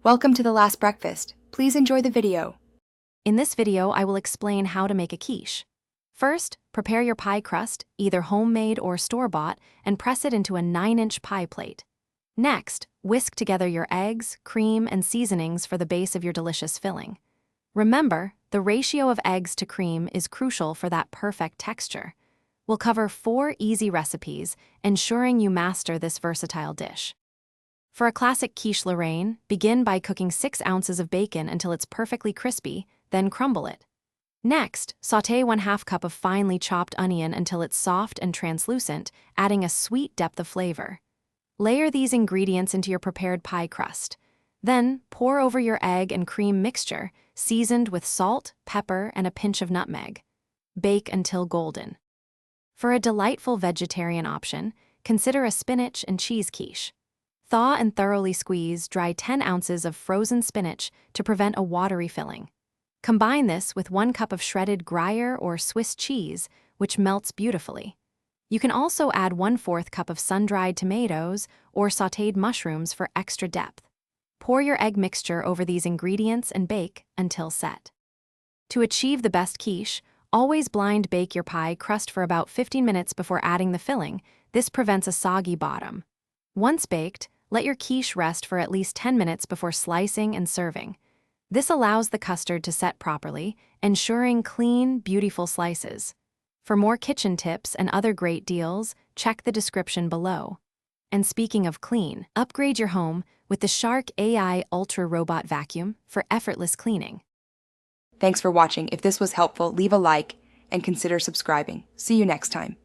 Welcome to The Last Breakfast. Please enjoy the video. In this video, I will explain how to make a quiche. First, prepare your pie crust, either homemade or store-bought, and press it into a 9-inch pie plate. Next, whisk together your eggs, cream, and seasonings for the base of your delicious filling. Remember, the ratio of eggs to cream is crucial for that perfect texture. We'll cover 4 easy recipes, ensuring you master this versatile dish. For a classic quiche Lorraine, begin by cooking 6 ounces of bacon until it's perfectly crispy, then crumble it. Next, sauté 1/2 cup of finely chopped onion until it's soft and translucent, adding a sweet depth of flavor. Layer these ingredients into your prepared pie crust. Then, pour over your egg and cream mixture, seasoned with salt, pepper, and a pinch of nutmeg. Bake until golden. For a delightful vegetarian option, consider a spinach and cheese quiche. Thaw and thoroughly squeeze dry 10 ounces of frozen spinach to prevent a watery filling. Combine this with 1 cup of shredded Gruyere or Swiss cheese, which melts beautifully. You can also add 1/4 cup of sun-dried tomatoes or sautéed mushrooms for extra depth. Pour your egg mixture over these ingredients and bake until set. To achieve the best quiche, always blind bake your pie crust for about 15 minutes before adding the filling. This prevents a soggy bottom. Once baked, let your quiche rest for at least 10 minutes before slicing and serving. This allows the custard to set properly, ensuring clean, beautiful slices. For more kitchen tips and other great deals, check the description below. And speaking of clean, upgrade your home with the Shark AI Ultra Robot Vacuum for effortless cleaning. Thanks for watching. If this was helpful, leave a like and consider subscribing. See you next time.